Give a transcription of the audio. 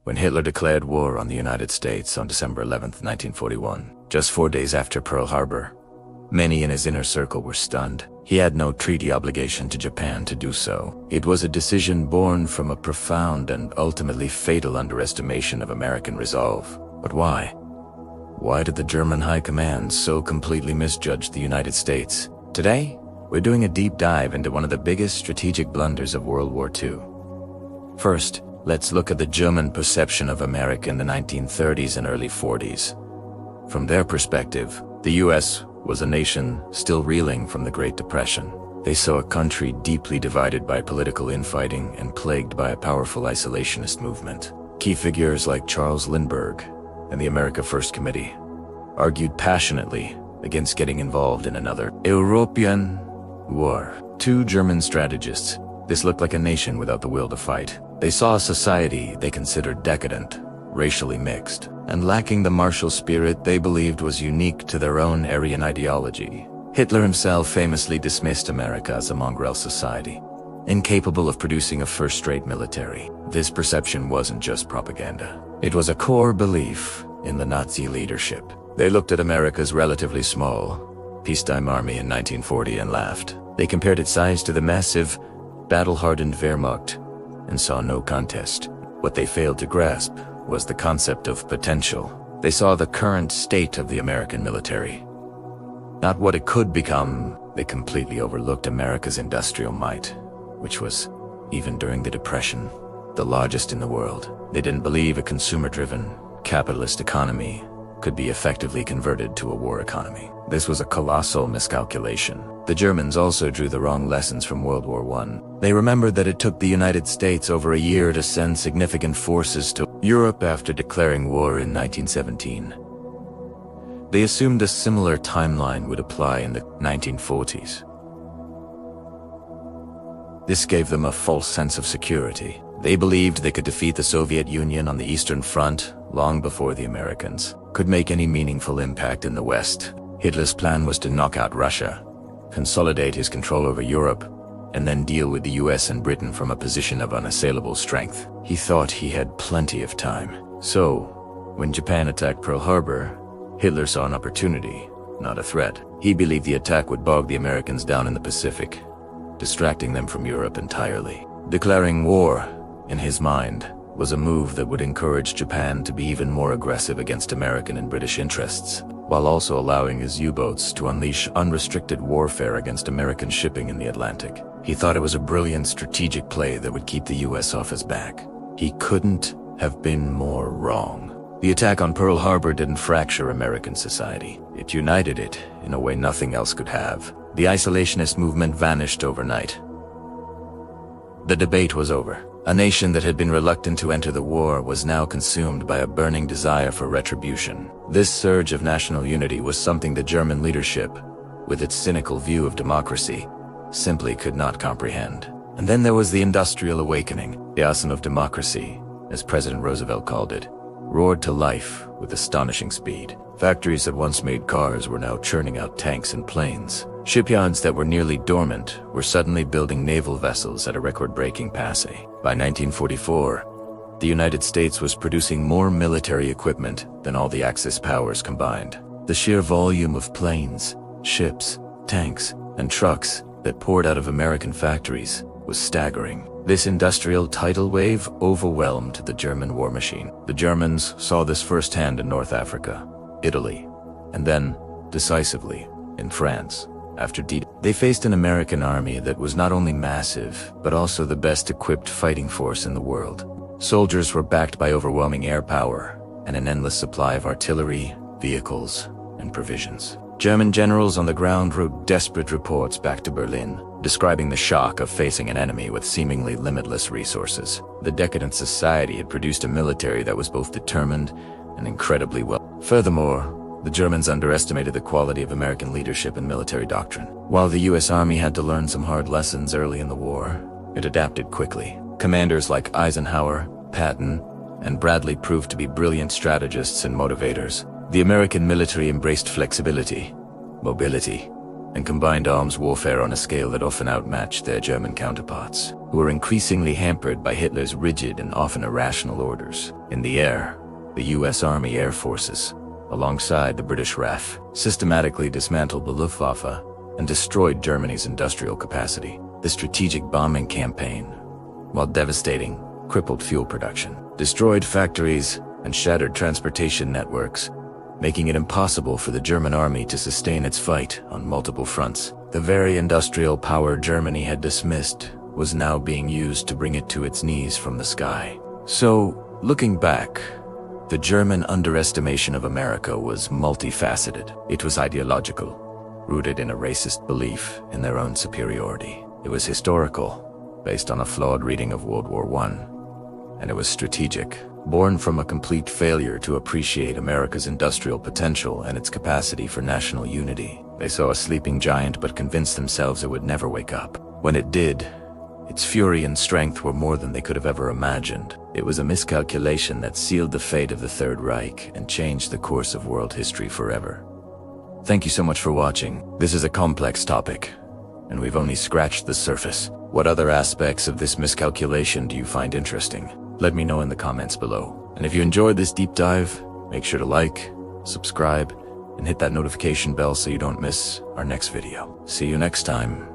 when Hitler declared war on the United States on December 11, 1941, just 4 days after Pearl Harbor. Many in his inner circle were stunned. He had no treaty obligation to Japan to do so. It was a decision born from a profound and ultimately fatal underestimation of American resolve. But why? Why did the German High Command so completely misjudge the United States? Today, we're doing a deep dive into one of the biggest strategic blunders of World War II. First, let's look at the German perception of America in the 1930s and early 40s. From their perspective, the US was a nation still reeling from the Great Depression. They saw a country deeply divided by political infighting and plagued by a powerful isolationist movement. Key figures like Charles Lindbergh and the America First Committee argued passionately against getting involved in another European war. Two German strategists. This looked like a nation without the will to fight. They saw a society they considered decadent, racially mixed, and lacking the martial spirit they believed was unique to their own Aryan ideology. Hitler himself famously dismissed America as a mongrel society, incapable of producing a first-rate military. This perception wasn't just propaganda. It was a core belief in the Nazi leadership. They looked at America's relatively small, peacetime army in 1940 and laughed. They compared its size to the massive, battle-hardened Wehrmacht and saw no contest. What they failed to grasp was the concept of potential. They saw the current state of the American military, not what it could become. They completely overlooked America's industrial might, which was, even during the Depression, the largest in the world. They didn't believe a consumer-driven, capitalist economy could be effectively converted to a war economy. This was a colossal miscalculation. The Germans also drew the wrong lessons from World War I. They remembered that it took the United States over a year to send significant forces to Europe after declaring war in 1917. They assumed a similar timeline would apply in the 1940s. This gave them a false sense of security. They believed they could defeat the Soviet Union on the Eastern Front long before the Americans could make any meaningful impact in the West. Hitler's plan was to knock out Russia, consolidate his control over Europe, and then deal with the US and Britain from a position of unassailable strength. He thought he had plenty of time. So, when Japan attacked Pearl Harbor, Hitler saw an opportunity, not a threat. He believed the attack would bog the Americans down in the Pacific, distracting them from Europe entirely. Declaring war, in his mind, was a move that would encourage Japan to be even more aggressive against American and British interests, while also allowing his U-boats to unleash unrestricted warfare against American shipping in the Atlantic. He thought it was a brilliant strategic play that would keep the US off his back. He couldn't have been more wrong. The attack on Pearl Harbor didn't fracture American society. It united it in a way nothing else could have. The isolationist movement vanished overnight. The debate was over. A nation that had been reluctant to enter the war was now consumed by a burning desire for retribution. This surge of national unity was something the German leadership, with its cynical view of democracy, simply could not comprehend. And then there was the Industrial Awakening. The arsenal of democracy, as President Roosevelt called it, roared to life with astonishing speed. Factories that once made cars were now churning out tanks and planes. Shipyards that were nearly dormant were suddenly building naval vessels at a record-breaking pace. By 1944, the United States was producing more military equipment than all the Axis powers combined. The sheer volume of planes, ships, tanks, and trucks that poured out of American factories was staggering. This industrial tidal wave overwhelmed the German war machine. The Germans saw this firsthand in North Africa, Italy, and then, decisively, in France. After D-Day, they faced an American army that was not only massive, but also the best equipped fighting force in the world. Soldiers were backed by overwhelming air power and an endless supply of artillery, vehicles, and provisions. German generals on the ground wrote desperate reports back to Berlin, describing the shock of facing an enemy with seemingly limitless resources. The decadent society had produced a military that was both determined and incredibly well. Furthermore, the Germans underestimated the quality of American leadership and military doctrine. While the US Army had to learn some hard lessons early in the war, it adapted quickly. Commanders like Eisenhower, Patton, and Bradley proved to be brilliant strategists and motivators. The American military embraced flexibility, mobility, and combined arms warfare on a scale that often outmatched their German counterparts, who were increasingly hampered by Hitler's rigid and often irrational orders. In the air, the US Army Air Forces, alongside the British RAF, systematically dismantled the Luftwaffe and destroyed Germany's industrial capacity. The strategic bombing campaign, while devastating, crippled fuel production, destroyed factories, and shattered transportation networks, making it impossible for the German army to sustain its fight on multiple fronts. The very industrial power Germany had dismissed was now being used to bring it to its knees from the sky. So, looking back, the German underestimation of America was multifaceted. It was ideological, rooted in a racist belief in their own superiority. It was historical, based on a flawed reading of World War I. And it was strategic, born from a complete failure to appreciate America's industrial potential and its capacity for national unity. They saw a sleeping giant but convinced themselves it would never wake up. When it did, its fury and strength were more than they could have ever imagined. It was a miscalculation that sealed the fate of the Third Reich and changed the course of world history forever. Thank you so much for watching. This is a complex topic, and we've only scratched the surface. What other aspects of this miscalculation do you find interesting? Let me know in the comments below. And if you enjoyed this deep dive, make sure to like, subscribe, and hit that notification bell so you don't miss our next video. See you next time.